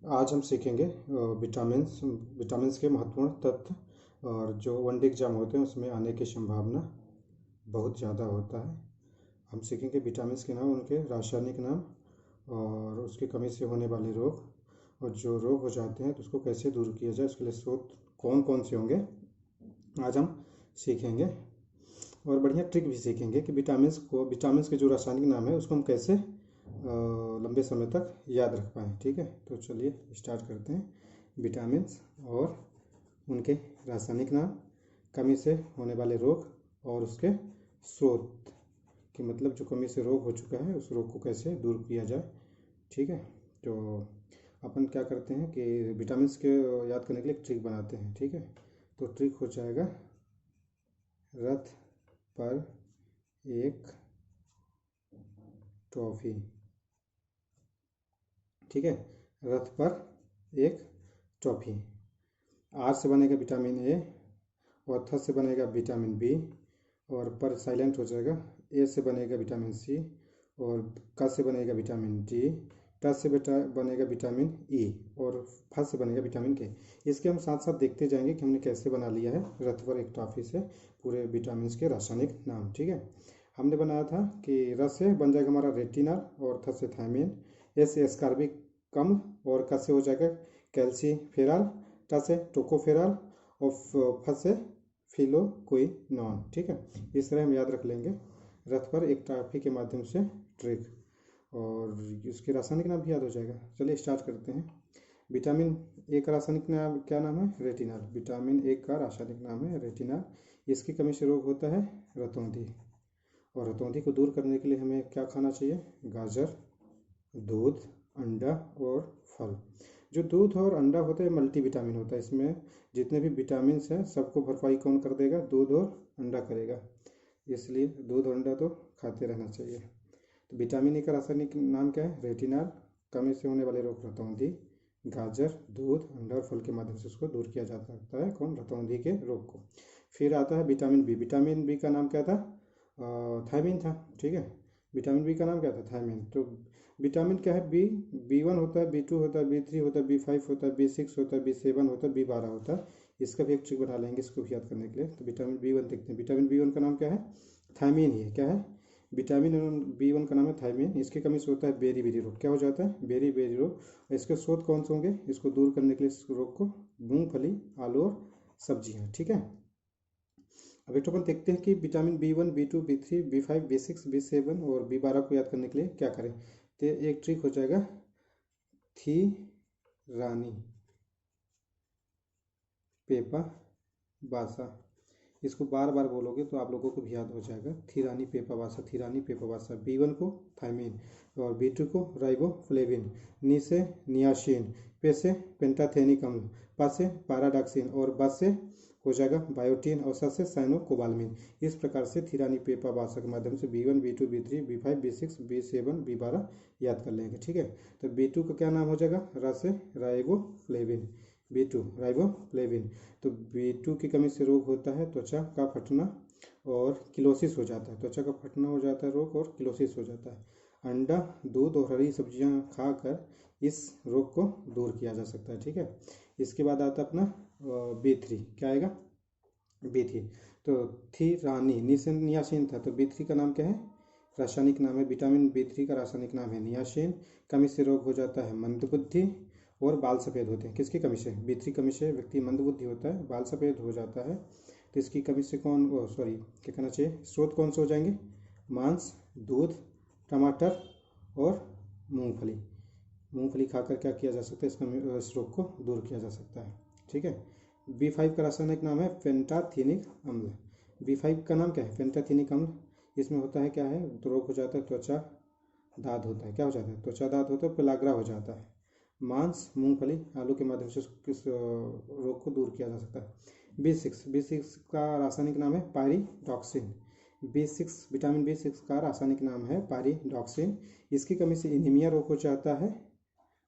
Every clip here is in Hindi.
आज हम सीखेंगे विटामिन्स के महत्वपूर्ण तत्व। और जो वन डे एग्जाम होते हैं उसमें आने की संभावना बहुत ज़्यादा होता है। हम सीखेंगे विटामिन्स के नाम, उनके रासायनिक नाम और उसकी कमी से होने वाले रोग, और जो रोग हो जाते हैं तो उसको कैसे दूर किया जाए, उसके लिए स्रोत कौन कौन से होंगे आज हम सीखेंगे। और बढ़िया ट्रिक भी सीखेंगे कि विटामिन्स के जो रासायनिक नाम है उसको हम कैसे लंबे समय तक याद रख पाएँ। ठीक है, तो चलिए स्टार्ट करते हैं। विटामिन्स और उनके रासायनिक नाम, कमी से होने वाले रोग और उसके स्रोत, कि मतलब जो कमी से रोग हो चुका है उस रोग को कैसे दूर किया जाए। ठीक है, तो अपन क्या करते हैं कि विटामिन्स के याद करने के लिए एक ट्रिक बनाते हैं। ठीक है, तो ट्रिक हो जाएगा रथ पर एक टॉफ़ी। ठीक है, रथ पर एक टॉफ़ी। आर से बनेगा विटामिन ए, और थ से बनेगा विटामिन बी, और पर साइलेंट हो जाएगा। ए से बनेगा विटामिन सी, और क से बनेगा विटामिन डी, ट से बनेगा विटामिन ई, और फ से बनेगा विटामिन के। इसके हम साथ साथ देखते जाएंगे कि हमने कैसे बना लिया है रथ पर एक टॉफ़ी से पूरे विटामिन के रासायनिक नाम। ठीक है, हमने बनाया था कि र से बन जाएगा हमारा रेटिनल, और थ से थायमिन, एस से एस्कॉर्बिक अम्ल, और क से हो जाएगा कैल्सीफेरॉल, ट से टोकोफेरॉल, और फ से फिलोक्विनोन। ठीक है, इस तरह हम याद रख लेंगे रथ पर एक टॉफ़ी के माध्यम से ट्रिक, और उसके रासायनिक नाम भी याद हो जाएगा। चलिए स्टार्ट करते हैं। विटामिन ए का रासायनिक नाम क्या नाम है? रेटिनल। विटामिन ए का रासायनिक नाम है रेटिनल। इसकी कमी से रोग होता है रतौंधी, और रतौंधी को दूर करने के लिए हमें क्या खाना चाहिए? गाजर, दूध, अंडा और फल। जो दूध और अंडा होता है मल्टी विटामिन होता है, इसमें जितने भी विटामिन हैं सबको भरपाई कौन कर देगा? दूध और अंडा करेगा, इसलिए दूध और अंडा तो खाते रहना चाहिए। तो विटामिन ए का रासायनिक नाम क्या है? रेटिनल। कमी से होने वाले रोग रतौंधी, गाजर, दूध, अंडा और फल के माध्यम से उसको दूर किया जा सकता है। कौन? रतौंधी के रोग को। फिर आता है विटामिन बी। विटामिन बी का नाम क्या था? थायमिन था। ठीक है, विटामिन बी का नाम क्या था? थायमिन। तो विटामिन क्या है? बी 1 होता है, बी 2 होता है, बी 3 होता है, बी 5 होता है, बी 6 होता है, बी 7 होता है, बी 12 होता है। इसका भी एक ट्रिक बना लेंगे इसको भी याद करने के लिए। तो विटामिन बी 1 देखते हैं। विटामिन बी 1 का नाम क्या है? थायमिन ही है। क्या है? विटामिन बी 1 का नाम है थायमिन। इसकी कमी से होता है बेरी बेरी रोग। क्या हो जाता है? बेरी बेरी रोग। इसके स्रोत कौन से होंगे इसको दूर करने के लिए इस रोग को? मूंगफली, आलू और सब्जियां। ठीक है, अब एक तो अपन देखते हैं कि vitamin B 1, B 2, B 3, B 5, B 6, B 7 और बी 12 को याद करने के लिए क्या करें? तो एक ट्रिक हो जाएगा थी रानी पेपा बासा। इसको बार बार बोलोगे तो आप लोगों को भी याद हो जाएगा। थीरानी पेपावासा, थीरानी पेपावासा। बी 1 को थायमिन, और बी 2 को राइबोफ्लेविन, नी से नियासिन, पे से पेंटाथेनिक अम्ल, पा से पैराडॉक्सिन, और ब से हो जाएगा बायोटीन, और स से साइनोकोबाल्मिन। इस प्रकार से थीरानी पेपावासा के माध्यम से B 1, B 2, B 3, B 5, B 6, B 7, B 12 याद कर लेंगे। ठीक है, तो बी 2 का क्या नाम हो जाएगा? र से राइबोफ्लेविन, बी 2 राइबोफ्लेविन। तो बी 2 की कमी से रोग होता है त्वचा का फटना और किलोसिस हो जाता है। त्वचा का फटना हो जाता है रोग, और किलोसिस हो जाता है। अंडा, दूध और हरी सब्जियां खाकर इस रोग को दूर किया जा सकता है। ठीक है, इसके बाद आता है अपना बी 3। क्या आएगा? बी 3 तो थी रानी, नियासिन था, तो बी 3 का नाम क्या है? रासायनिक नाम है विटामिन बी 3 का रासायनिक नाम है नियासिन। कमी से रोग हो जाता है मंदबुद्धि और बाल सफ़ेद होते हैं। किसकी कमी से? बी 3 कमी से व्यक्ति मंदबुद्धि होता है, बाल सफ़ेद हो जाता है। तो इसकी कमी से कौन, सॉरी क्या कहना चाहिए, स्रोत कौन से हो जाएंगे? मांस, दूध, टमाटर और मूंगफली। मूंगफली खाकर क्या किया जा सकता है? इसका इस रोग को दूर किया जा सकता है। ठीक है, बी 5 का रासायनिक नाम है पेंटाथेनिक अम्ल। बी 5 का नाम क्या है? पेंटाथेनिक अम्ल। इसमें होता है क्या है? तो रोग हो जाता है त्वचा दाद होता है। क्या हो जाता है? त्वचा दाद होता है, पेलाग्रा हो जाता है। मांस, मूंगफली, आलू के माध्यम से किस रोग को दूर किया जा सकता है? बी 6 का रासायनिक नाम है पायरिडॉक्सिन। विटामिन बी 6 का रासायनिक नाम है पायरिडॉक्सिन। इसकी कमी से एनीमिया रोग हो जाता है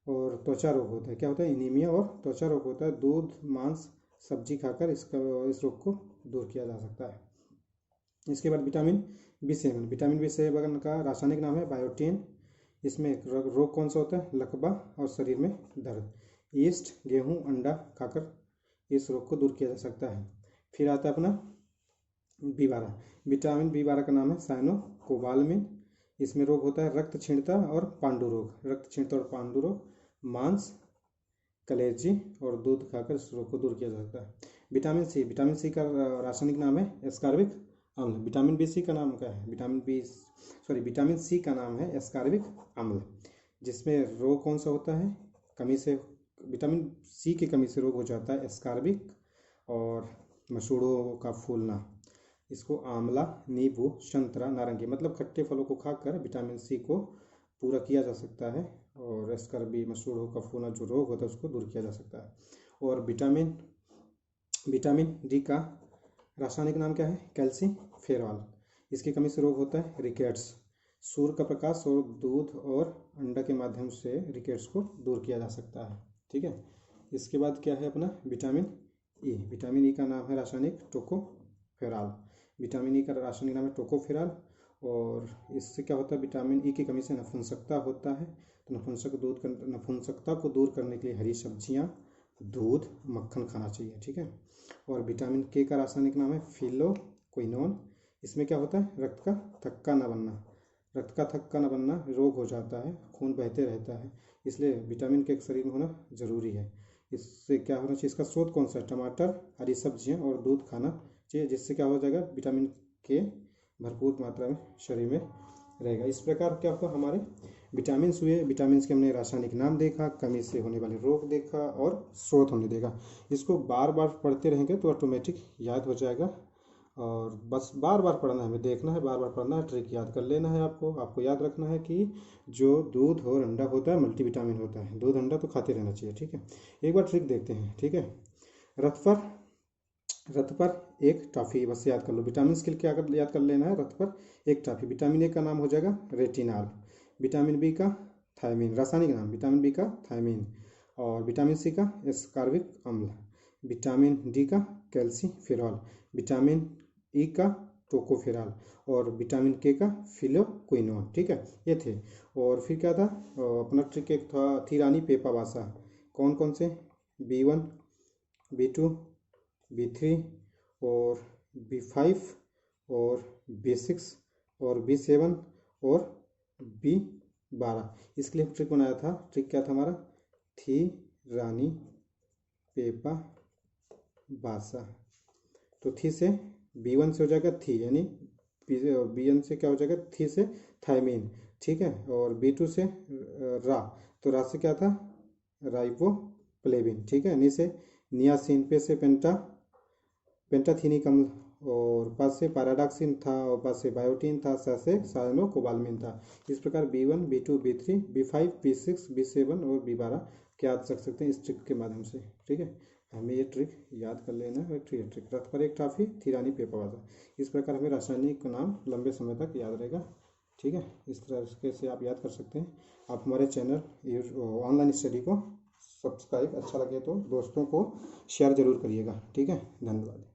और त्वचा रोग होता है। क्या होता है? एनीमिया और त्वचा रोग होता है। दूध, मांस, सब्जी खाकर इस रोग को दूर किया जा सकता है। इसके बाद विटामिन बी 7। विटामिन बी 7 का रासायनिक नाम है बायोटीन। इसमें रोग कौन सा होता है? लकवा और शरीर में दर्द। ईस्ट, गेहूं, अंडा खाकर इस रोग को दूर किया जा सकता है। फिर आता है अपना B12। विटामिन B12 का नाम है साइनोकोबालामिन। इसमें रोग होता है रक्त क्षीणता और पांडु रोग। रक्त क्षीणता और पांडु रोग, मांस, कलेजी और दूध खाकर इस रोग को दूर किया जा सकता है। Vitamin C. विटामिन सी का रासायनिक नाम है एस्कॉर्बिक अम्ल। विटामिन बी सी का नाम क्या है? विटामिन सी का नाम है एस्कॉर्बिक अम्ल। जिसमें रोग कौन सा होता है? कमी से, विटामिन सी की कमी से रोग हो जाता है एस्कॉर्बिक और मसूड़ों का फूलना। इसको आंवला, नींबू, संतरा, नारंगी मतलब खट्टे फलों को खाकर विटामिन सी को पूरा किया जा सकता है और एस्कॉर्बी, मसूड़ों का फूलना जो रोग होता है उसको दूर किया जा सकता है। और विटामिन डी का रासायनिक नाम क्या है? कैल्सीफेरॉल। इसकी कमी से रोग होता है रिकेट्स। सूर्य का प्रकाश और दूध और अंडा के माध्यम से रिकेट्स को दूर किया जा सकता है। ठीक है। इसके बाद क्या है अपना विटामिन ई। विटामिन ई का नाम है रासायनिक टोकोफेरॉल। विटामिन ई का रासायनिक नाम है टोकोफेरॉल। और इससे क्या होता है? विटामिन ई की कमी से नपुंसकता होता है। तो नपुंसकता को दूर करने के लिए हरी सब्जियां, दूध, मक्खन खाना चाहिए। ठीक है। और विटामिन के का रासायनिक नाम है फिलोक्विनोन। इसमें क्या होता है? रक्त का थक्का न बनना रोग हो जाता है, खून बहते रहता है, इसलिए विटामिन के शरीर में होना जरूरी है। इससे क्या होना चाहिए? इसका स्रोत कौन सा है? टमाटर, हरी सब्जियां और दूध खाना चाहिए, जिससे क्या हो जाएगा? विटामिन के भरपूर मात्रा में शरीर में रहेगा। इस प्रकार क्या होगा? हमारे विटामिन हुए। विटामिन के हमने रासायनिक नाम देखा, कमी से होने वाले रोग देखा और स्रोत होने देखा। इसको बार बार पढ़ते रहेंगे तो ऑटोमेटिक याद हो जाएगा। और बस बार बार पढ़ना है, हमें देखना है, बार बार पढ़ना है, ट्रिक याद कर लेना है। आपको याद रखना है कि जो दूध और अंडा होता है मल्टीविटामिन होता है। दूध अंडा तो खाते रहना चाहिए। ठीक है। एक बार ट्रिक देखते हैं। ठीक है। रथ पर एक टॉफी, बस याद कर लो। विटामिन के लिए क्या याद कर लेना है? रथ पर एक टॉफी। विटामिन ए का नाम हो जाएगा रेटिनॉल। विटामिन बी का थायमीन, रासायनिक नाम विटामिन बी का थायमीन। और विटामिन सी का एस्कॉर्बिक अम्ल। विटामिन डी का कैल्सीफेरॉल। विटामिन ई का टोकोफेरॉल और विटामिन के का फिलोक्विनोन। ठीक है, ये थे। और फिर क्या था अपना ट्रिक? एक था थिरानी पेपावासा। कौन कौन से? B1, B2, B3 और B5 और B6 और B7 और B12। इसके लिए ट्रिक बनाया था। ट्रिक क्या था हमारा? थिरानी पेपावासा। तो थी से B1 से हो जाएगा थी, यानी B1 से क्या हो जाएगा? थी से थायमीन। ठीक है। और B2 से रा, तो रा से क्या था? राइबोफ्लेविन। ठीक है। नी से नियासिन, पे से पेंटाथीनिक अम्ल और पास से पैराडॉक्सिन था और पास से बायोटीन था, सा से साइनोकोबालामिन था। इस प्रकार B1, B2, B3, B5, B6, B7 और B12 क्या याद रख सकते हैं इस ट्रिक के माध्यम से। ठीक है। हमें ये ट्रिक याद कर लेना है। ट्रिक रथ पर एक टॉफी, थिरानी पेपावासा। इस प्रकार हमें रासायनिक नाम लंबे समय तक याद रहेगा। ठीक है। इस तरह से आप याद कर सकते हैं। आप हमारे चैनल ऑनलाइन स्टडी को सब्सक्राइब, अच्छा लगे तो दोस्तों को शेयर जरूर करिएगा। ठीक है। धन्यवाद।